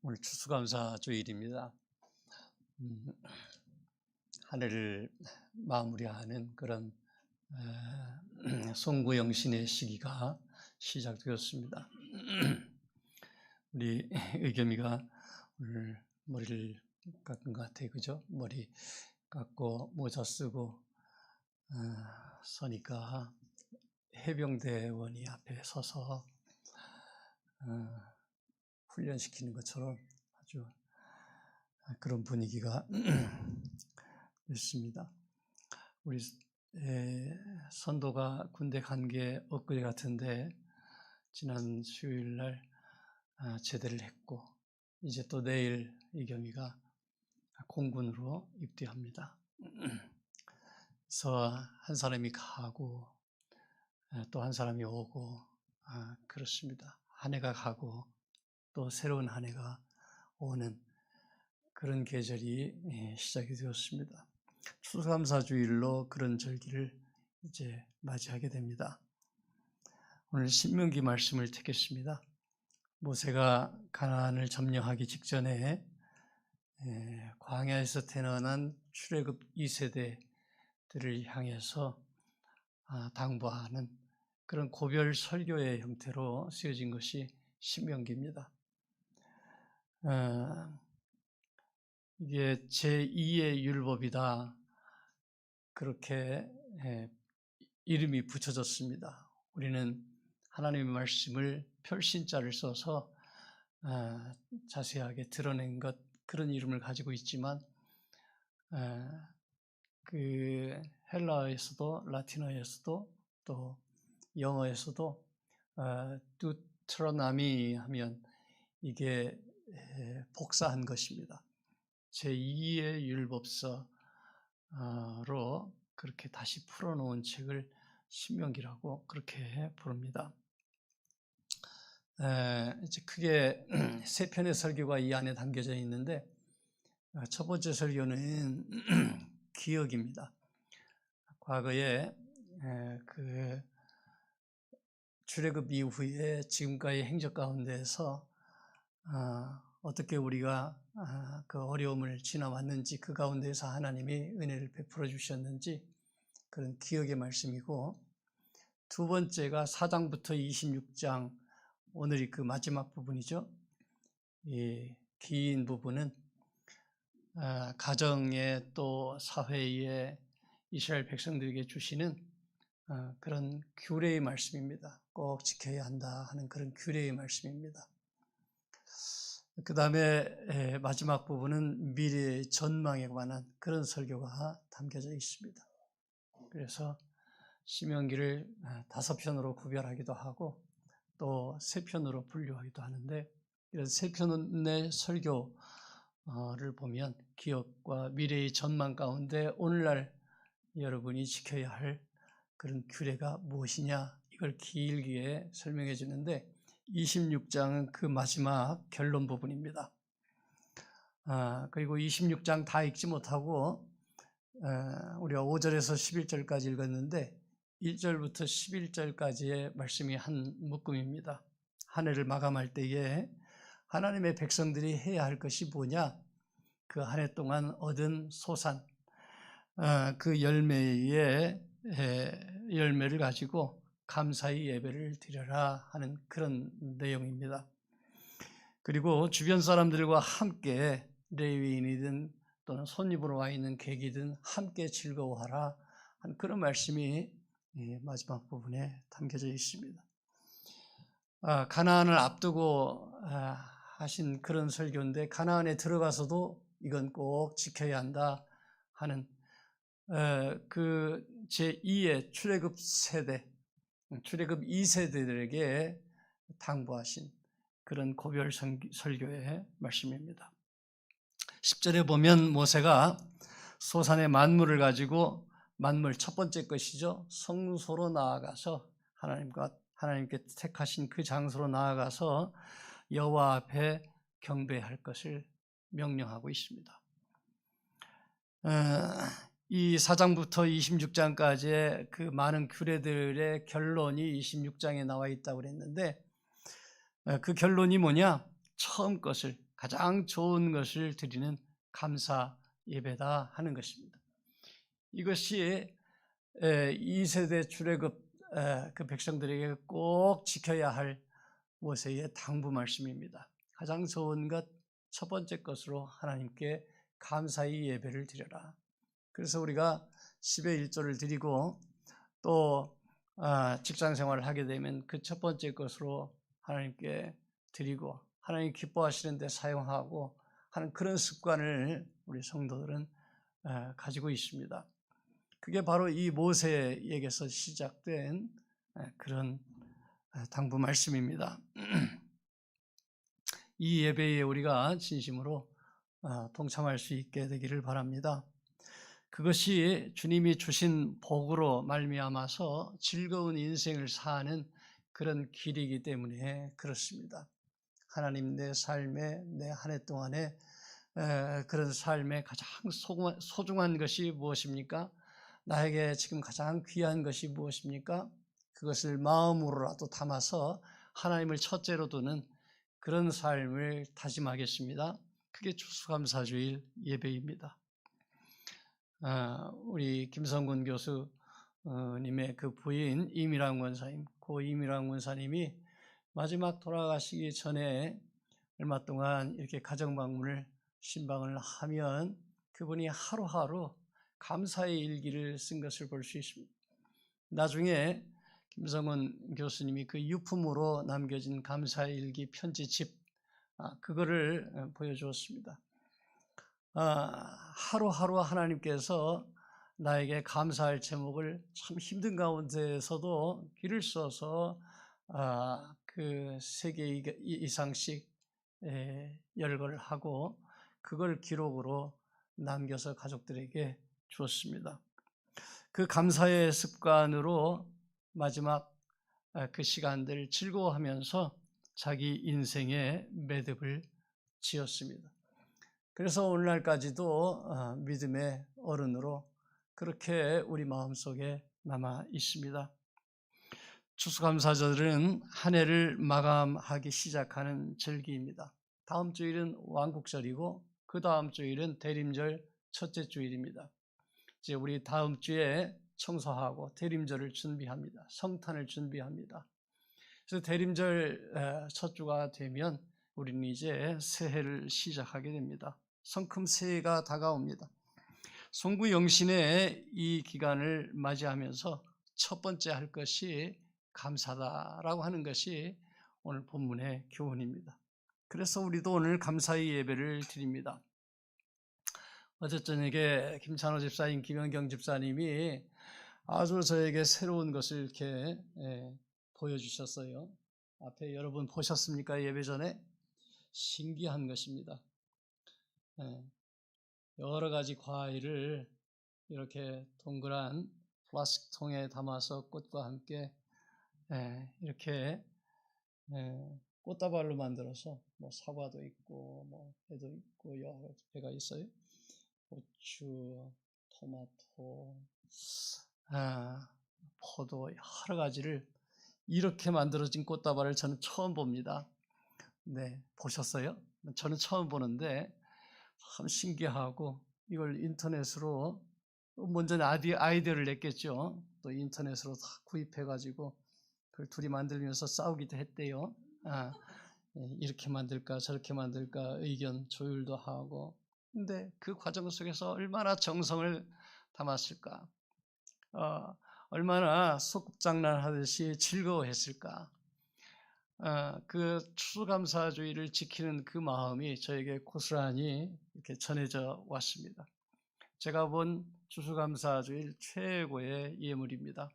오늘 추수감사 주일입니다. 한 해를 마무리하는 그런 송구영신의 시기가 시작되었습니다. 우리 의겸이가 오늘 머리를 깎은 것 같아요. 그죠? 머리 깎고 모자 쓰고 서니까 해병대원이 앞에 서서 훈련시키는 것처럼 아주 그런 분위기가 있습니다. 우리 선도가 군대 간 게 엊그제 같은데 지난 수요일 날 제대를 했고 이제 또 내일 이겸이가 공군으로 입대합니다. 그래서 한 사람이 가고 또 한 사람이 오고 그렇습니다. 한 해가 가고 또 새로운 한 해가 오는 그런 계절이 시작이 되었습니다. 추수감사주일로 그런 절기를 이제 맞이하게 됩니다. 오늘 신명기 말씀을 택했습니다. 모세가 가나안을 점령하기 직전에 광야에서 태어난 출애굽 2세대들을 향해서 당부하는 그런 고별 설교의 형태로 쓰여진 것이 신명기입니다. 이게 제2의 율법이다 그렇게 이름이 붙여졌습니다. 우리는 하나님의 말씀을 표신자를 써서 자세하게 드러낸 것 그런 이름을 가지고 있지만 그 헬라어에서도 라틴어에서도 또 영어에서도 두트로나미 하면 이게 복사한 것입니다. 제2의 율법서로 그렇게 다시 풀어놓은 책을 신명기라고 그렇게 부릅니다. 이제 크게 세 편의 설교가 이 안에 담겨져 있는데 첫 번째 설교는 기억입니다. 과거에 그 출애굽 이후에 지금까지 행적 가운데에서 어떻게 우리가 그 어려움을 지나왔는지 그 가운데서 하나님이 은혜를 베풀어 주셨는지 그런 기억의 말씀이고, 두 번째가 4장부터 26장 오늘이 그 마지막 부분이죠. 이 긴 부분은 가정에 또 사회에 이스라엘 백성들에게 주시는 그런 규례의 말씀입니다. 꼭 지켜야 한다 하는 그런 규례의 말씀입니다. 그 다음에 마지막 부분은 미래의 전망에 관한 그런 설교가 담겨져 있습니다. 그래서 신명기를 5편으로 구별하기도 하고 또 3편으로 분류하기도 하는데, 이런 3편의 설교를 보면 기억과 미래의 전망 가운데 오늘날 여러분이 지켜야 할 그런 규례가 무엇이냐 이걸 길게 설명해 주는데, 26장은 그 마지막 결론 부분입니다. 그리고 26장 다 읽지 못하고 우리가 5절에서 11절까지 읽었는데 1절부터 11절까지의 말씀이 한 묶음입니다. 한 해를 마감할 때에 하나님의 백성들이 해야 할 것이 뭐냐, 그 한 해 동안 얻은 소산, 그 열매를 가지고 감사의 예배를 드려라 하는 그런 내용입니다. 그리고 주변 사람들과 함께 레위인이든 또는 손님으로 와 있는 객이든 함께 즐거워하라 하는 그런 말씀이 마지막 부분에 담겨져 있습니다. 가나안을 앞두고 하신 그런 설교인데, 가나안에 들어가서도 이건 꼭 지켜야 한다 하는 그 제2의 출애굽 세대, 출애굽 2세대들에게 당부하신 그런 고별 설교의 말씀입니다. 10절에 보면 모세가 소산의 만물을 가지고, 만물 첫 번째 것이죠, 성소로 나아가서 하나님께 택하신 그 장소로 나아가서 여호와 앞에 경배할 것을 명령하고 있습니다. 이 4장부터 26장까지의 그 많은 규례들의 결론이 26장에 나와 있다고 그랬는데, 그 결론이 뭐냐? 처음 것을 가장 좋은 것을 드리는 감사 예배다 하는 것입니다. 이것이 2세대 출애굽 그 백성들에게 꼭 지켜야 할 모세의 당부 말씀입니다. 가장 좋은 것 첫 번째 것으로 하나님께 감사의 예배를 드려라. 그래서 우리가 10의 1조를 드리고 또 직장 생활을 하게 되면 그 첫 번째 것으로 하나님께 드리고 하나님 기뻐하시는 데 사용하고 하는 그런 습관을 우리 성도들은 가지고 있습니다. 그게 바로 이 모세에게서 시작된 그런 당부 말씀입니다. 이 예배에 우리가 진심으로 동참할 수 있게 되기를 바랍니다. 그것이 주님이 주신 복으로 말미암아서 즐거운 인생을 사는 그런 길이기 때문에 그렇습니다. 하나님 내 삶에 내 한 해 동안에 그런 삶에 가장 소중한 것이 무엇입니까? 나에게 지금 가장 귀한 것이 무엇입니까? 그것을 마음으로라도 담아서 하나님을 첫째로 두는 그런 삶을 다짐하겠습니다. 그게 추수감사주일 예배입니다. 우리 김성군 교수님의 그 부인 이미랑 권사님, 고 이미랑 권사님이 마지막 돌아가시기 전에 얼마 동안 이렇게 가정 방문을 신방을 하면 그분이 하루하루 감사의 일기를 쓴 것을 볼 수 있습니다. 나중에 김성훈 교수님이 그 유품으로 남겨진 감사의 일기 편지집 그거를 보여주었습니다. 하루하루 하나님께서 나에게 감사할 제목을 참 힘든 가운데에서도 길을 써서 그 3개 이상씩 열거를 하고 그걸 기록으로 남겨서 가족들에게 주었습니다. 그 감사의 습관으로 마지막 그 시간들 즐거워하면서 자기 인생의 매듭을 지었습니다. 그래서 오늘날까지도 믿음의 어른으로 그렇게 우리 마음속에 남아 있습니다. 추수감사절은 한 해를 마감하기 시작하는 절기입니다. 다음 주일은 왕국절이고 그 다음 주일은 대림절 첫째 주일입니다. 이제 우리 다음 주에 청소하고 대림절을 준비합니다. 성탄을 준비합니다. 그래서 대림절 첫 주가 되면 우리는 이제 새해를 시작하게 됩니다. 성큼 새해가 다가옵니다. 송구영신의 이 기간을 맞이하면서 첫 번째 할 것이 감사다라고 하는 것이 오늘 본문의 교훈입니다. 그래서 우리도 오늘 감사의 예배를 드립니다. 어제 저녁에 김찬호 집사님, 김현경 집사님이 아주 저에게 새로운 것을 이렇게 보여주셨어요. 앞에 여러분 보셨습니까? 예배 전에? 신기한 것입니다. 여러 가지 과일을 이렇게 동그란 플라스틱 통에 담아서 꽃과 함께 이렇게 꽃다발로 만들어서 뭐 사과도 있고 뭐 배도 있고 여러 배가 있어요. 고추, 토마토, 포도 여러 가지를 이렇게 만들어진 꽃다발을 저는 처음 봅니다. 네, 보셨어요? 저는 처음 보는데 참 신기하고 이걸 인터넷으로 먼저는 아이디어를 냈겠죠. 또 인터넷으로 다 구입해가지고 그걸 둘이 만들면서 싸우기도 했대요. 이렇게 만들까 저렇게 만들까 의견 조율도 하고 근데 그 과정 속에서 얼마나 정성을 담았을까 얼마나 소꿉장난하듯이 즐거워했을까 그 추수감사주의를 지키는 그 마음이 저에게 고스란히 이렇게 전해져 왔습니다. 제가 본 추수감사주일 최고의 예물입니다.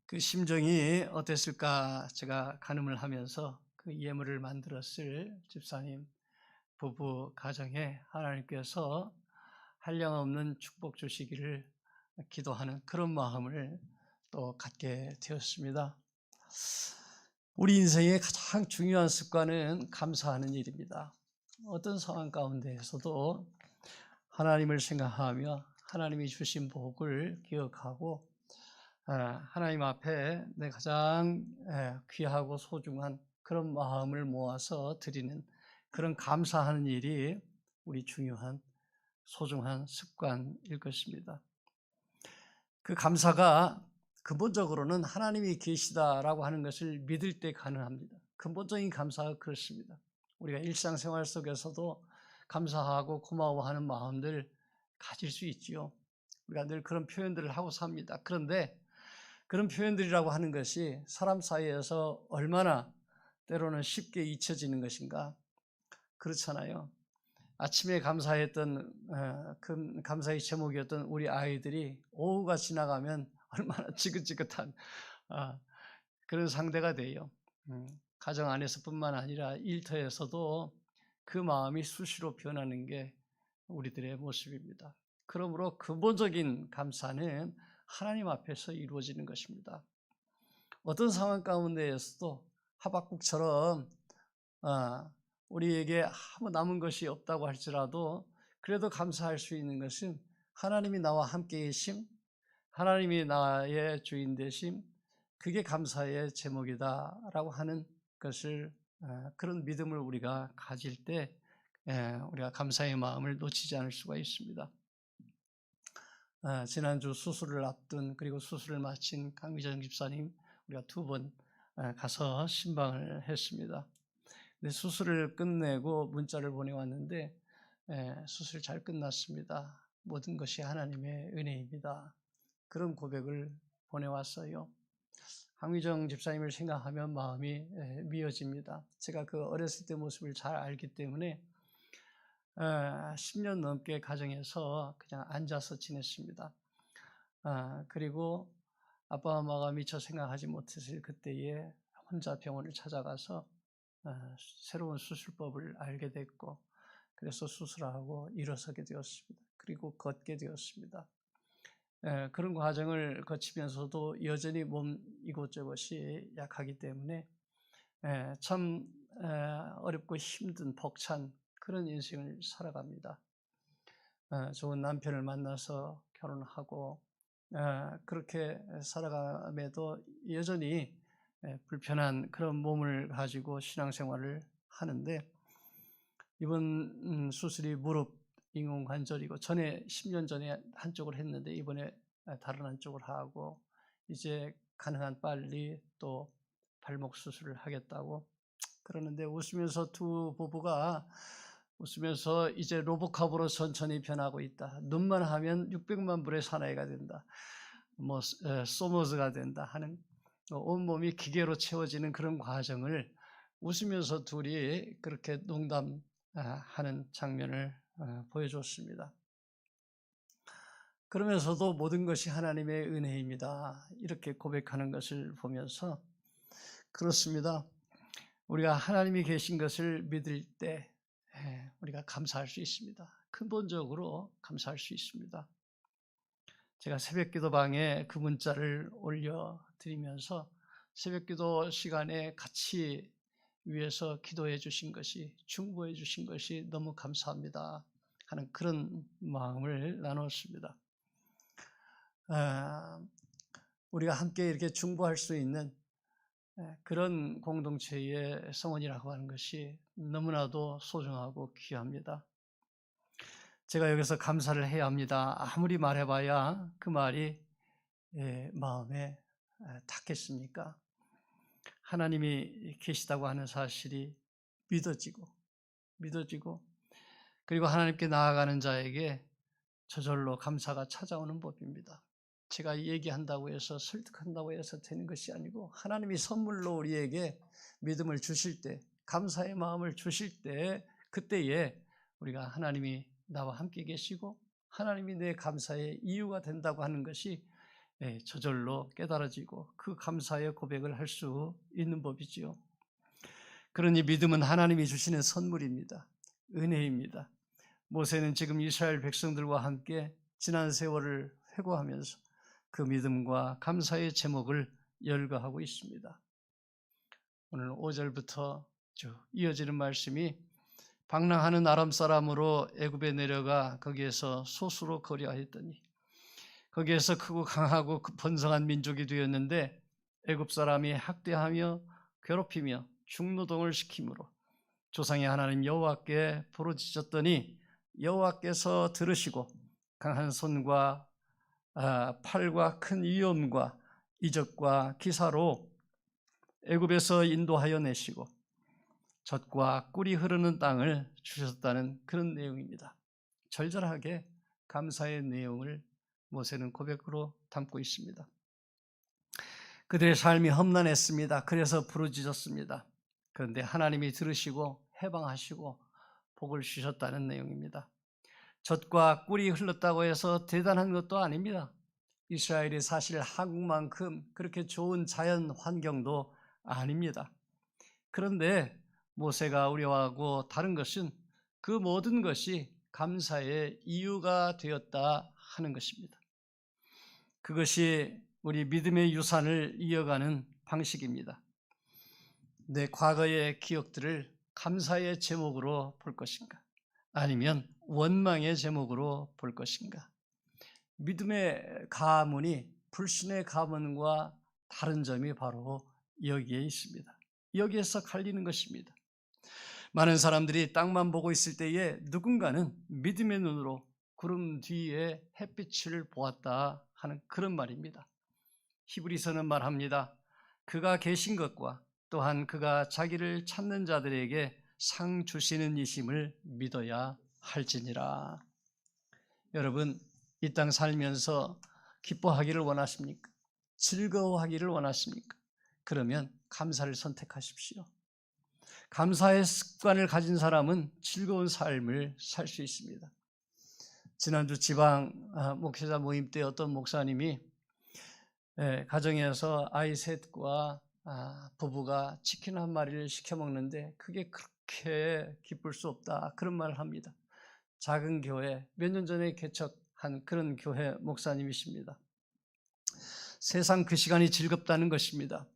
그 심정이 어땠을까 제가 가늠을 하면서 그 예물을 만들었을 집사님 부부 가정에 하나님께서 한량없는 축복 주시기를 기도하는 그런 마음을 또 갖게 되었습니다. 우리 인생의 가장 중요한 습관은 감사하는 일입니다. 어떤 상황 가운데에서도 하나님을 생각하며 하나님이 주신 복을 기억하고 하나님 앞에 내 가장 귀하고 소중한 그런 마음을 모아서 드리는 그런 감사하는 일이 우리 중요한 소중한 습관일 것입니다. 그 감사가 근본적으로는 하나님이 계시다라고 하는 것을 믿을 때 가능합니다. 근본적인 감사가 그렇습니다. 우리가 일상생활 속에서도 감사하고 고마워하는 마음들 가질 수 있지요. 우리가 늘 그런 표현들을 하고 삽니다. 그런데 그런 표현들이라고 하는 것이 사람 사이에서 얼마나 때로는 쉽게 잊혀지는 것인가? 그렇잖아요. 아침에 감사했던 그 감사의 제목이었던 우리 아이들이 오후가 지나가면 얼마나 지긋지긋한 그런 상대가 돼요. 가정 안에서뿐만 아니라 일터에서도 그 마음이 수시로 변하는 게 우리들의 모습입니다. 그러므로 근본적인 감사는 하나님 앞에서 이루어지는 것입니다. 어떤 상황 가운데에서도 하박국처럼 우리에게 아무 남은 것이 없다고 할지라도 그래도 감사할 수 있는 것은 하나님이 나와 함께 계심, 하나님이 나의 주인 되심, 그게 감사의 제목이다라고 하는 것을 그런 믿음을 우리가 가질 때 우리가 감사의 마음을 놓치지 않을 수가 있습니다. 지난주 수술을 앞둔 그리고 수술을 마친 강미정 집사님 우리가 2번 가서 신방을 했습니다. 근데 수술을 끝내고 문자를 보내왔는데 수술 잘 끝났습니다. 모든 것이 하나님의 은혜입니다. 그런 고백을 보내왔어요. 강미정 집사님을 생각하면 마음이 미어집니다. 제가 그 어렸을 때 모습을 잘 알기 때문에 10년 넘게 가정에서 그냥 앉아서 지냈습니다. 그리고 아빠 엄마가 미처 생각하지 못했을 그때에 혼자 병원을 찾아가서 새로운 수술법을 알게 됐고 그래서 수술하고 일어서게 되었습니다. 그리고 걷게 되었습니다. 그런 과정을 거치면서도 여전히 몸 이곳저곳이 약하기 때문에 참 어렵고 힘든 벅찬 그런 인생을 살아갑니다. 좋은 남편을 만나서 결혼하고 그렇게 살아감에도 여전히 불편한 그런 몸을 가지고 신앙생활을 하는데 이번 수술이 무릎 인공관절이고 전에 10년 전에 한쪽을 했는데 이번에 다른 한쪽을 하고 이제 가능한 빨리 또 발목 수술을 하겠다고 그러는데 웃으면서 두 부부가 웃으면서 이제 로보캅으로 천천히 변하고 있다. 눈만 하면 600만 불의 사나이가 된다. 뭐 소머즈가 된다 하는 온몸이 기계로 채워지는 그런 과정을 웃으면서 둘이 그렇게 농담하는 장면을 보여줬습니다. 그러면서도 모든 것이 하나님의 은혜입니다. 이렇게 고백하는 것을 보면서 그렇습니다. 우리가 하나님이 계신 것을 믿을 때 우리가 감사할 수 있습니다. 근본적으로 감사할 수 있습니다. 제가 새벽기도방에 그 문자를 올려드리면서 새벽기도 시간에 같이 위해서 기도해 주신 것이 중보해 주신 것이 너무 감사합니다 하는 그런 마음을 나눴습니다. 우리가 함께 이렇게 중보할 수 있는 그런 공동체의 성원이라고 하는 것이 너무나도 소중하고 귀합니다. 제가 여기서 감사를 해야 합니다. 아무리 말해봐야 그 말이 마음에 닿겠습니까? 하나님이 계시다고 하는 사실이 믿어지고 그리고 하나님께 나아가는 자에게 저절로 감사가 찾아오는 법입니다. 제가 얘기한다고 해서 설득한다고 해서 되는 것이 아니고 하나님이 선물로 우리에게 믿음을 주실 때 감사의 마음을 주실 때 그때에 우리가 하나님이 나와 함께 계시고 하나님이 내 감사의 이유가 된다고 하는 것이 저절로 깨달아지고 그 감사의 고백을 할 수 있는 법이지요. 그러니 믿음은 하나님이 주시는 선물입니다. 은혜입니다. 모세는 지금 이스라엘 백성들과 함께 지난 세월을 회고하면서 그 믿음과 감사의 제목을 열거하고 있습니다. 오늘 5절부터 쭉 이어지는 말씀이 방랑하는 아람 사람으로 애굽에 내려가 거기에서 소수로 거류하였더니 거기에서 크고 강하고 번성한 민족이 되었는데 애굽 사람이 학대하며 괴롭히며 중노동을 시킴으로 조상의 하나님 여호와께 부르짖었더니 여호와께서 들으시고 강한 손과 팔과 큰 위엄과 이적과 기사로 애굽에서 인도하여 내시고 젖과 꿀이 흐르는 땅을 주셨다는 그런 내용입니다. 절절하게 감사의 내용을 모세는 고백으로 담고 있습니다. 그들의 삶이 험난했습니다. 그래서 부르짖었습니다. 그런데 하나님이 들으시고 해방하시고 복을 주셨다는 내용입니다. 젖과 꿀이 흘렀다고 해서 대단한 것도 아닙니다. 이스라엘이 사실 한국만큼 그렇게 좋은 자연 환경도 아닙니다. 그런데 모세가 우려하고 다른 것은 그 모든 것이 감사의 이유가 되었다 하는 것입니다. 그것이 우리 믿음의 유산을 이어가는 방식입니다. 내 과거의 기억들을 감사의 제목으로 볼 것인가? 아니면 원망의 제목으로 볼 것인가? 믿음의 가문이 불신의 가문과 다른 점이 바로 여기에 있습니다. 여기에서 갈리는 것입니다. 많은 사람들이 땅만 보고 있을 때에 누군가는 믿음의 눈으로 구름 뒤에 햇빛을 보았다 하는 그런 말입니다. 히브리서는 말합니다. 그가 계신 것과 또한 그가 자기를 찾는 자들에게 상 주시는 이심을 믿어야 할지니라. 여러분, 이 땅 살면서 기뻐하기를 원하십니까? 즐거워하기를 원하십니까? 그러면 감사를 선택하십시오. 감사의 습관을 가진 사람은 즐거운 삶을 살 수 있습니다. 지난주 지방 목회자 모임 때 어떤 목사님이 가정에서 아이 셋과 부부가 치킨 한 마리를 시켜 먹는데 그게 그렇게 기쁠 수 없다 그런 말을 합니다. 작은 교회, 몇 년 전에 개척한 그런 교회 목사님이십니다. 세상 그 시간이 즐겁다는 것입니다.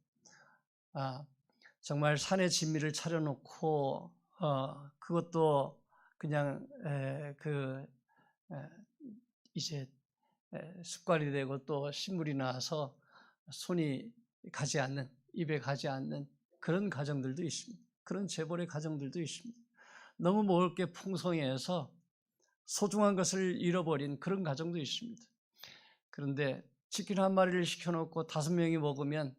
정말 산에 진미를 차려놓고 그것도 그냥 이제 습관이 되고 또 신물이 나서 손이 가지 않는, 입에 가지 않는 그런 가정들도 있습니다. 그런 재벌의 가정들도 있습니다. 너무 먹을 게 풍성해서 소중한 것을 잃어버린 그런 가정도 있습니다. 그런데 치킨 한 마리를 시켜놓고 5명이 먹으면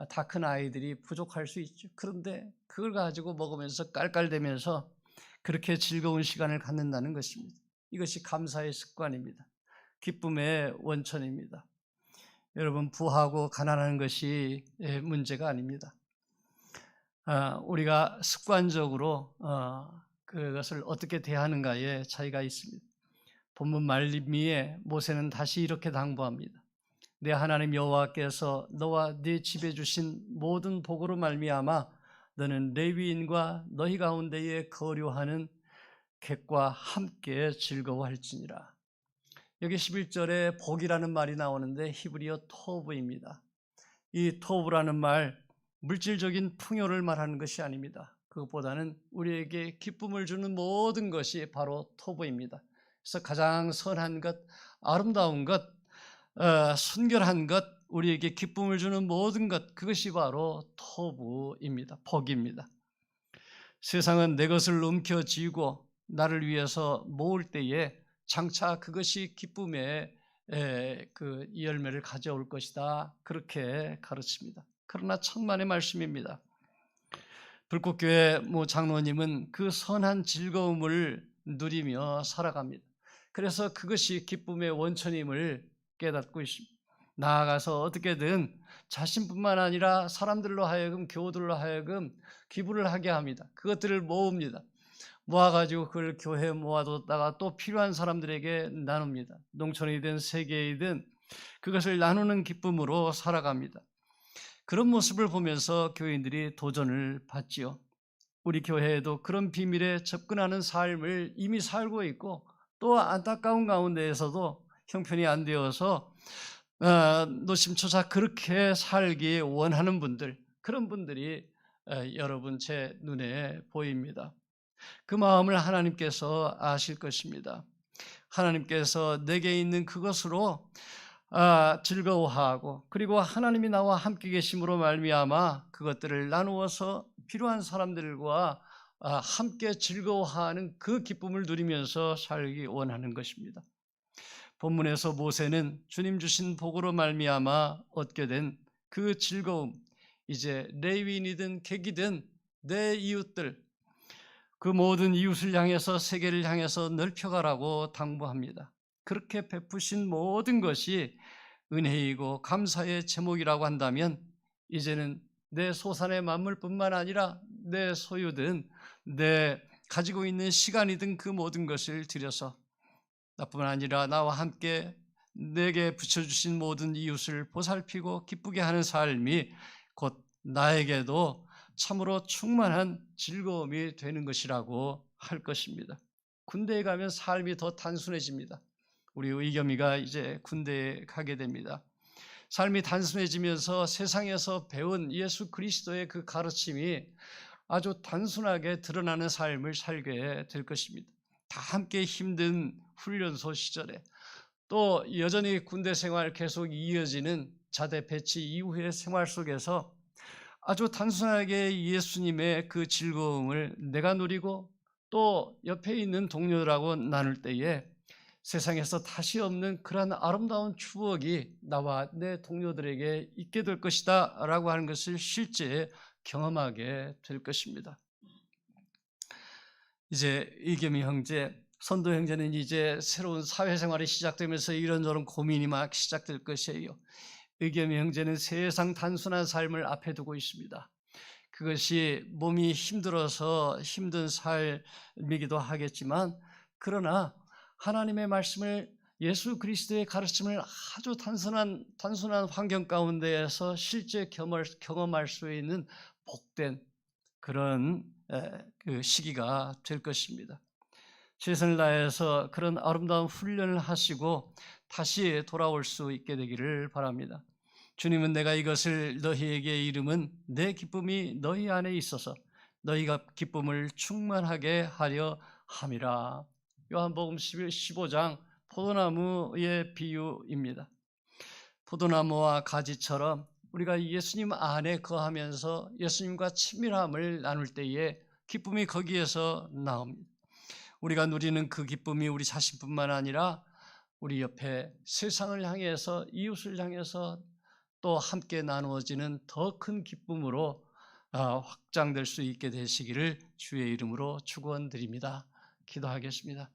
다 큰 아이들이 부족할 수 있죠. 그런데 그걸 가지고 먹으면서 깔깔대면서 그렇게 즐거운 시간을 갖는다는 것입니다. 이것이 감사의 습관입니다. 기쁨의 원천입니다. 여러분, 부하고 가난한 것이 문제가 아닙니다. 우리가 습관적으로 그것을 어떻게 대하는가에 차이가 있습니다. 본문 말미에 모세는 다시 이렇게 당부합니다. 내 하나님 여호와께서 너와 네 집에 주신 모든 복으로 말미암아 너는 레위인과 너희 가운데에 거류하는 객과 함께 즐거워할지니라. 여기 11절에 복이라는 말이 나오는데 히브리어 토브입니다. 이 토브라는 말, 물질적인 풍요를 말하는 것이 아닙니다. 그것보다는 우리에게 기쁨을 주는 모든 것이 바로 토브입니다. 그래서 가장 선한 것, 아름다운 것, 순결한 것, 우리에게 기쁨을 주는 모든 것, 그것이 바로 토브입니다. 복입니다. 세상은 내 것을 움켜쥐고 나를 위해서 모을 때에 장차 그것이 기쁨의 그 열매를 가져올 것이다, 그렇게 가르칩니다. 그러나 천만의 말씀입니다. 불꽃교회 장로님은 그 선한 즐거움을 누리며 살아갑니다. 그래서 그것이 기쁨의 원천임을 깨닫고 있습니다. 나아가서 어떻게든 자신뿐만 아니라 사람들로 하여금, 교우들로 하여금 기부를 하게 합니다. 그것들을 모읍니다. 모아가지고 그걸 교회에 모아뒀다가 또 필요한 사람들에게 나눕니다. 농촌이든 세계이든 그것을 나누는 기쁨으로 살아갑니다. 그런 모습을 보면서 교인들이 도전을 받지요. 우리 교회에도 그런 비밀에 접근하는 삶을 이미 살고 있고, 또 안타까운 가운데에서도 형편이 안 되어서 노심초사 그렇게 살기 원하는 분들, 그런 분들이 여러분 제 눈에 보입니다. 그 마음을 하나님께서 아실 것입니다. 하나님께서 내게 있는 그것으로 즐거워하고 그리고 하나님이 나와 함께 계심으로 말미암아 그것들을 나누어서 필요한 사람들과 함께 즐거워하는 그 기쁨을 누리면서 살기 원하는 것입니다. 본문에서 모세는 주님 주신 복으로 말미암아 얻게 된 그 즐거움, 이제 레위인이든 객이든 내 이웃들, 그 모든 이웃을 향해서 세계를 향해서 넓혀가라고 당부합니다. 그렇게 베푸신 모든 것이 은혜이고 감사의 제목이라고 한다면 이제는 내 소산의 만물뿐만 아니라 내 소유든 내 가지고 있는 시간이든 그 모든 것을 들여서 나뿐만 아니라 나와 함께 내게 붙여주신 모든 이웃을 보살피고 기쁘게 하는 삶이 곧 나에게도 참으로 충만한 즐거움이 되는 것이라고 할 것입니다. 군대에 가면 삶이 더 단순해집니다. 우리 의겸이가 이제 군대에 가게 됩니다. 삶이 단순해지면서 세상에서 배운 예수 그리스도의 그 가르침이 아주 단순하게 드러나는 삶을 살게 될 것입니다. 다 함께 힘든 훈련소 시절에 또 여전히 군대 생활 계속 이어지는 자대 배치 이후의 생활 속에서 아주 단순하게 예수님의 그 즐거움을 내가 누리고 또 옆에 있는 동료들하고 나눌 때에 세상에서 다시 없는 그런 아름다운 추억이 나와 내 동료들에게 있게 될 것이다 라고 하는 것을 실제 경험하게 될 것입니다. 이제 의겸이 형제, 선도 형제는 이제 새로운 사회생활이 시작되면서 이런저런 고민이 막 시작될 것이에요. 의겸이 형제는 세상 단순한 삶을 앞에 두고 있습니다. 그것이 몸이 힘들어서 힘든 삶이기도 하겠지만 그러나 하나님의 말씀을 예수 그리스도의 가르침을 아주 단순한 환경 가운데에서 실제 경험할 수 있는 복된 그런 그 시기가 될 것입니다. 최선을 다해서 그런 아름다운 훈련을 하시고 다시 돌아올 수 있게 되기를 바랍니다. 주님은 내가 이것을 너희에게 이름은 내 기쁨이 너희 안에 있어서 너희가 기쁨을 충만하게 하려 함이라. 요한복음 15장 포도나무의 비유입니다. 포도나무와 가지처럼 우리가 예수님 안에 거하면서 예수님과 친밀함을 나눌 때에 기쁨이 거기에서 나옵니다. 우리가 누리는 그 기쁨이 우리 자신뿐만 아니라 우리 옆에 세상을 향해서 이웃을 향해서 또 함께 나누어지는 더 큰 기쁨으로 확장될 수 있게 되시기를 주의 이름으로 축원드립니다. 기도하겠습니다.